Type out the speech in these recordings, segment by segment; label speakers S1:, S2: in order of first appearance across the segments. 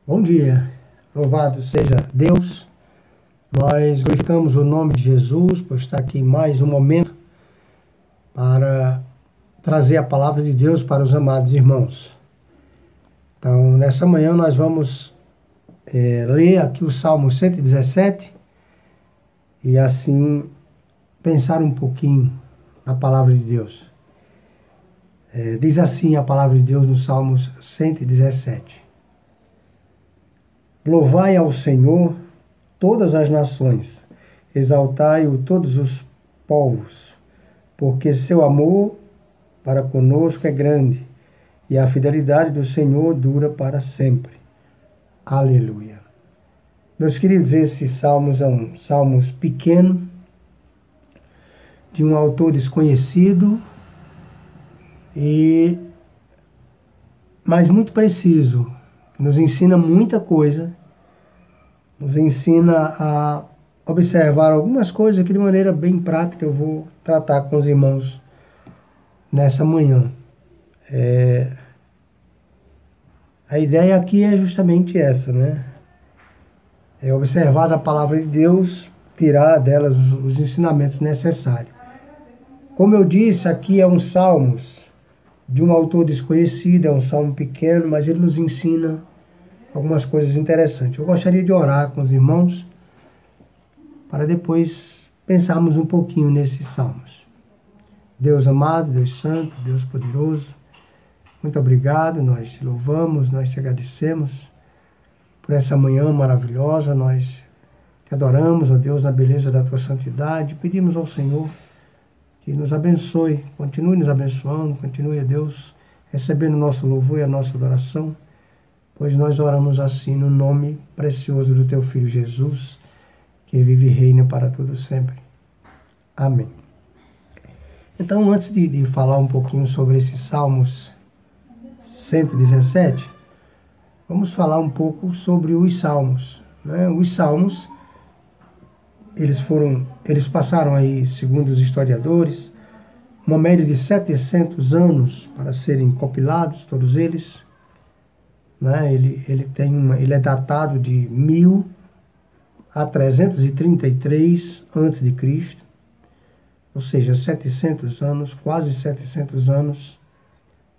S1: Bom dia, louvado seja Deus. Nós glorificamos o nome de Jesus por estar aqui mais um momento para trazer a palavra de Deus para os amados irmãos. Então, nessa manhã nós vamos ler aqui o Salmo 117 e assim pensar um pouquinho na palavra de Deus. Diz assim a palavra de Deus no Salmos 117. Louvai ao Senhor todas as nações, exaltai-o todos os povos, porque seu amor para conosco é grande, e a fidelidade do Senhor dura para sempre. Aleluia. Meus queridos, esses salmos são salmos pequenos, de um autor desconhecido, mas muito preciso. Nos ensina muita coisa, nos ensina a observar algumas coisas que de maneira bem prática eu vou tratar com os irmãos nessa manhã. A ideia aqui é justamente essa, né? É observar da palavra de Deus, tirar delas os ensinamentos necessários. Como eu disse, aqui é um salmos de um autor desconhecido, é um salmo pequeno, mas ele nos ensina algumas coisas interessantes. Eu gostaria de orar com os irmãos para depois pensarmos um pouquinho nesses salmos. Deus amado, Deus santo, Deus poderoso, muito obrigado, nós te louvamos, nós te agradecemos por essa manhã maravilhosa, nós te adoramos, ó Deus, na beleza da tua santidade, pedimos ao Senhor que nos abençoe, continue nos abençoando, continue, a Deus, recebendo o nosso louvor e a nossa adoração, pois nós oramos assim no nome precioso do teu Filho Jesus, que vive e reina para todo sempre. Amém. Então, antes de falar um pouquinho sobre esses Salmos 117, vamos falar um pouco sobre os Salmos, né? Os Salmos, eles passaram aí, segundo os historiadores, uma média de 700 anos para serem compilados, todos eles, né? Ele é datado de 1000 a 333 a.C., ou seja, 700 anos, quase 700 anos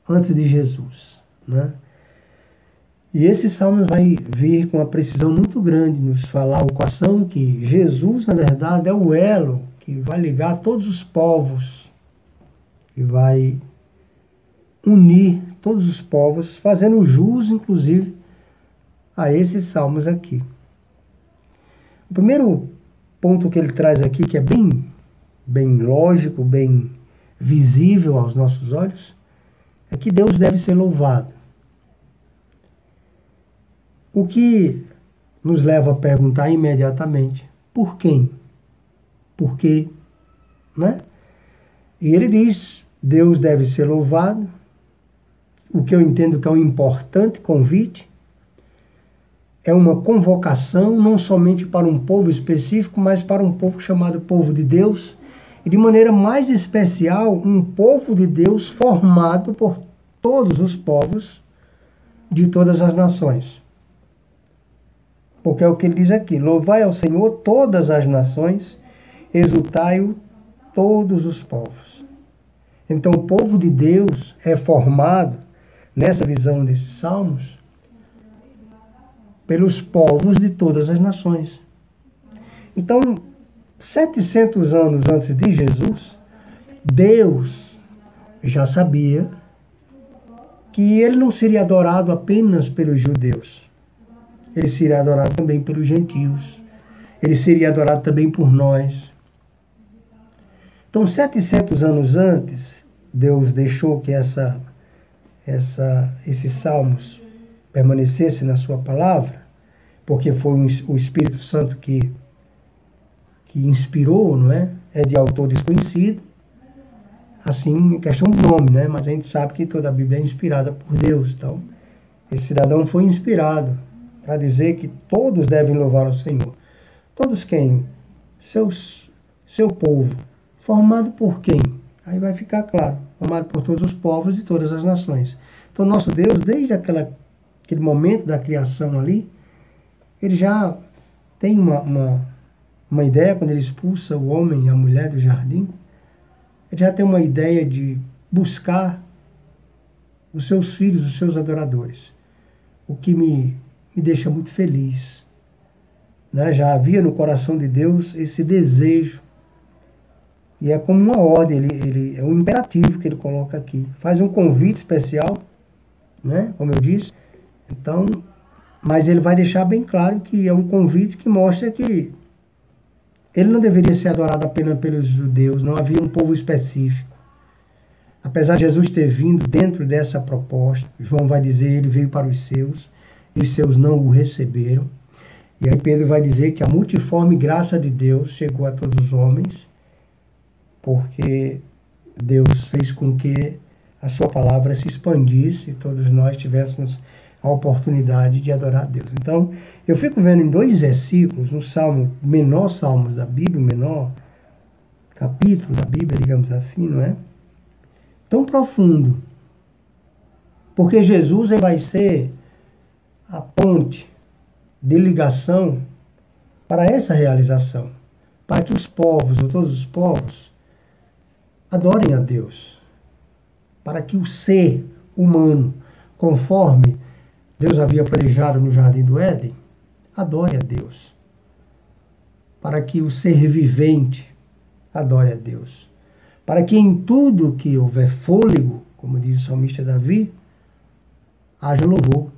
S1: antes de Jesus, né? E esse salmo vai vir com uma precisão muito grande, nos falar o coração que Jesus, na verdade, é o elo que vai ligar todos os povos, que vai unir todos os povos, fazendo jus, inclusive, a esses salmos aqui. O primeiro ponto que ele traz aqui, que é bem lógico, bem visível aos nossos olhos, é que Deus deve ser louvado. O que nos leva a perguntar imediatamente, por quem? Por quê? Né? E ele diz, Deus deve ser louvado, o que eu entendo que é um importante convite, é uma convocação não somente para um povo específico, mas para um povo chamado povo de Deus, e de maneira mais especial, um povo de Deus formado por todos os povos de todas as nações. Porque é o que ele diz aqui, louvai ao Senhor todas as nações, exultai-o todos os povos. Então o povo de Deus é formado, nessa visão desses salmos, pelos povos de todas as nações. Então, 700 anos antes de Jesus, Deus já sabia que ele não seria adorado apenas pelos judeus. Ele seria adorado também pelos gentios. Ele seria adorado também por nós. Então, 700 anos antes, Deus deixou que esses salmos permanecessem na sua palavra, porque foi o Espírito Santo que inspirou, não é? É de autor desconhecido, assim, questão de nome, né? Mas a gente sabe que toda a Bíblia é inspirada por Deus. Então, esse cidadão foi inspirado para dizer que todos devem louvar ao Senhor. Todos quem? Seu povo. Formado por quem? Aí vai ficar claro. Formado por todos os povos e todas as nações. Então, nosso Deus, desde aquela aquele momento da criação ali, ele já tem uma ideia, quando ele expulsa o homem e a mulher do jardim, ele já tem uma ideia de buscar os seus filhos, os seus adoradores. O que me deixa muito feliz. Né? Já havia no coração de Deus esse desejo. E é como uma ordem, ele é um imperativo que ele coloca aqui. Faz um convite especial, né? Como eu disse. Então, mas ele vai deixar bem claro que é um convite que mostra que ele não deveria ser adorado apenas pelos judeus, não havia um povo específico. Apesar de Jesus ter vindo dentro dessa proposta, João vai dizer, ele veio para os seus, e os seus não o receberam. E aí Pedro vai dizer que a multiforme graça de Deus chegou a todos os homens, porque Deus fez com que a sua palavra se expandisse e todos nós tivéssemos a oportunidade de adorar a Deus. Então, eu fico vendo em 2 versículos, no salmo, menor salmos da Bíblia, o menor capítulo da Bíblia, digamos assim, não é? Tão profundo. Porque Jesus vai ser a ponte de ligação para essa realização, para que os povos, ou todos os povos, adorem a Deus, para que o ser humano, conforme Deus havia planejado no Jardim do Éden, adore a Deus, para que o ser vivente adore a Deus, para que em tudo que houver fôlego, como diz o salmista Davi, haja louvor,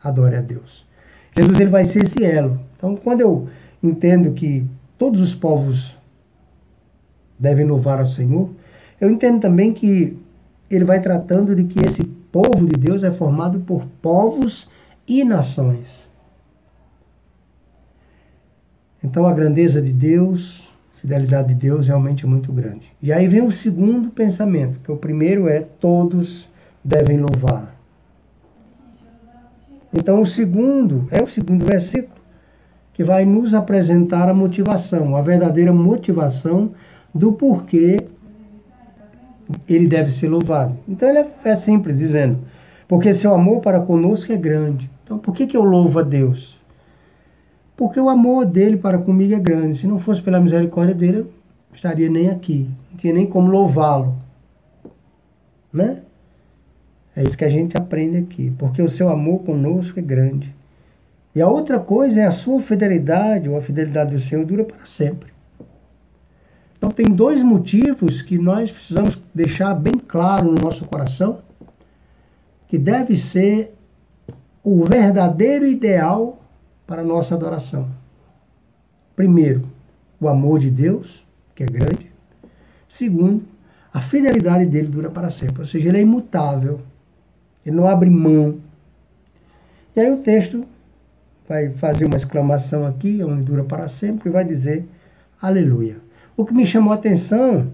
S1: adore a Deus. Jesus ele vai ser esse elo. Então, quando eu entendo que todos os povos devem louvar ao Senhor, eu entendo também que ele vai tratando de que esse povo de Deus é formado por povos e nações. Então, a grandeza de Deus, a fidelidade de Deus realmente é muito grande. E aí vem o segundo pensamento, que o primeiro é todos devem louvar. Então, o segundo versículo que vai nos apresentar a motivação, a verdadeira motivação do porquê ele deve ser louvado. Então, ele é simples, dizendo, porque seu amor para conosco é grande. Então, por que eu louvo a Deus? Porque o amor dele para comigo é grande. Se não fosse pela misericórdia dele, eu não estaria nem aqui. Não tinha nem como louvá-lo. Né? É isso que a gente aprende aqui. Porque o seu amor conosco é grande. E a outra coisa é a sua fidelidade, ou a fidelidade do Senhor dura para sempre. Então tem 2 motivos que nós precisamos deixar bem claro no nosso coração, que deve ser o verdadeiro ideal para a nossa adoração. Primeiro, o amor de Deus, que é grande. Segundo, a fidelidade dele dura para sempre. Ou seja, ele é imutável. Ele não abre mão. E aí o texto vai fazer uma exclamação aqui, onde dura para sempre, e vai dizer, aleluia. O que me chamou a atenção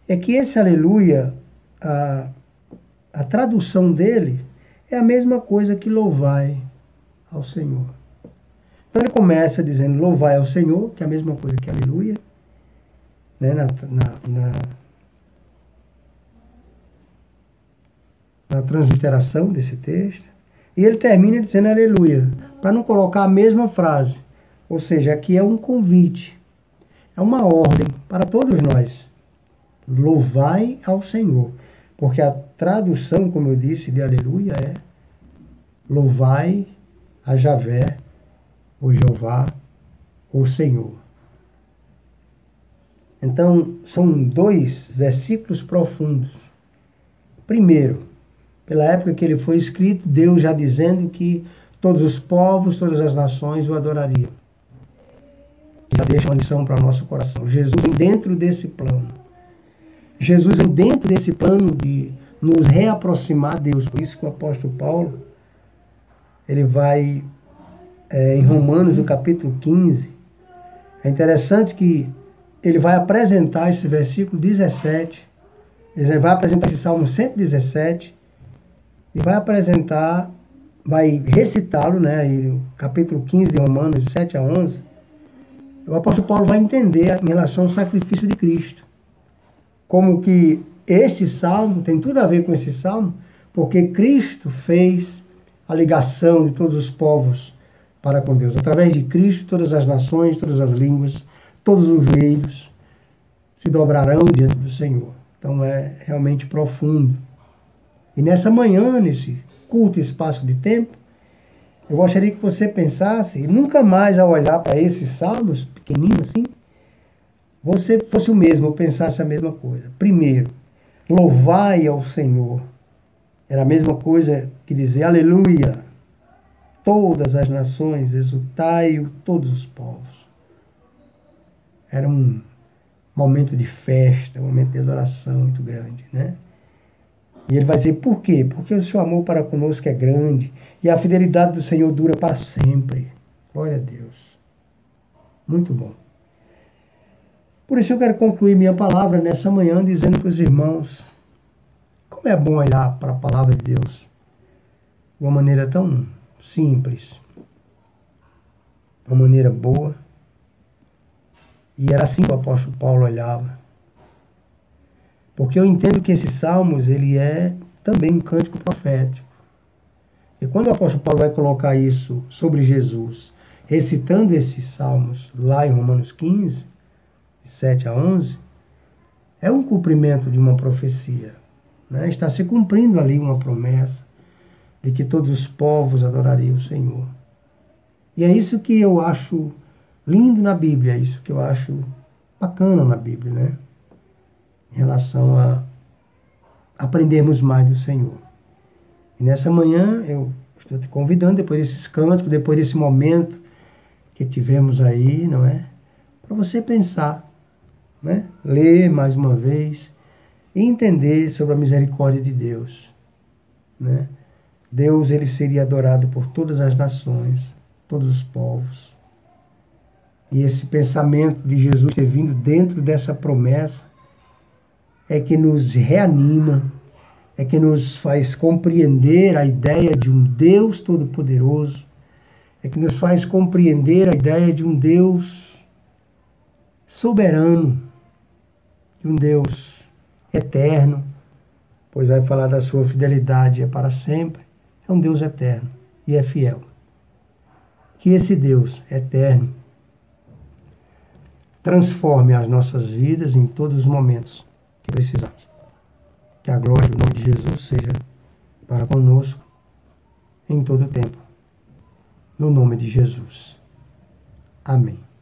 S1: é que esse aleluia, a tradução dele, é a mesma coisa que louvai ao Senhor. Então ele começa dizendo louvai ao Senhor, que é a mesma coisa que aleluia, né, na transliteração desse texto. E ele termina dizendo aleluia, para não colocar a mesma frase. Ou seja, aqui é um convite, é uma ordem para todos nós. Louvai ao Senhor. Porque a tradução, como eu disse, de aleluia é louvai a Javé, ou Jeová, ou Senhor. Então, são 2 versículos profundos. Primeiro, pela época que ele foi escrito, Deus já dizendo que todos os povos, todas as nações o adorariam. Já deixa uma lição para o nosso coração. Jesus vem dentro desse plano. Jesus vem dentro desse plano de nos reaproximar a Deus. Por isso que o apóstolo Paulo, ele vai em Romanos, no capítulo 15. É interessante que ele vai apresentar esse versículo 17. Ele vai apresentar esse Salmo 117. E vai recitá-lo, né, no capítulo 15 de Romanos, de 7 a 11, o apóstolo Paulo vai entender em relação ao sacrifício de Cristo. Como que este salmo tem tudo a ver com esse salmo, porque Cristo fez a ligação de todos os povos para com Deus. Através de Cristo, todas as nações, todas as línguas, todos os joelhos se dobrarão diante do Senhor. Então é realmente profundo. E nessa manhã, nesse curto espaço de tempo, eu gostaria que você pensasse, e nunca mais ao olhar para esses salmos, pequenininhos assim, você fosse o mesmo, ou pensasse a mesma coisa. Primeiro, louvai ao Senhor. Era a mesma coisa que dizer aleluia. Todas as nações, exultai-o, todos os povos. Era um momento de festa, um momento de adoração muito grande, né? E ele vai dizer, por quê? Porque o seu amor para conosco é grande e a fidelidade do Senhor dura para sempre. Glória a Deus. Muito bom. Por isso eu quero concluir minha palavra nessa manhã dizendo para os irmãos, como é bom olhar para a palavra de Deus de uma maneira tão simples, uma maneira boa. E era assim que o apóstolo Paulo olhava. Porque eu entendo que esses salmos, ele é também um cântico profético. E quando o apóstolo Paulo vai colocar isso sobre Jesus, recitando esses salmos lá em Romanos 15, de 7 a 11, é um cumprimento de uma profecia. Né? Está se cumprindo ali uma promessa de que todos os povos adorariam o Senhor. E é isso que eu acho lindo na Bíblia, é isso que eu acho bacana na Bíblia, né? Em relação a aprendermos mais do Senhor. E nessa manhã eu estou te convidando, depois desses cânticos, depois desse momento que tivemos aí, não é? Para você pensar, né? Ler mais uma vez e entender sobre a misericórdia de Deus, né? Deus, ele seria adorado por todas as nações, todos os povos. E esse pensamento de Jesus ter vindo dentro dessa promessa é que nos reanima, é que nos faz compreender a ideia de um Deus todo-poderoso, é que nos faz compreender a ideia de um Deus soberano, de um Deus eterno, pois vai falar da sua fidelidade é para sempre, é um Deus eterno e é fiel. Que esse Deus eterno transforme as nossas vidas em todos os momentos que precisamos. Que a glória do nome de Jesus seja para conosco em todo o tempo. No nome de Jesus. Amém.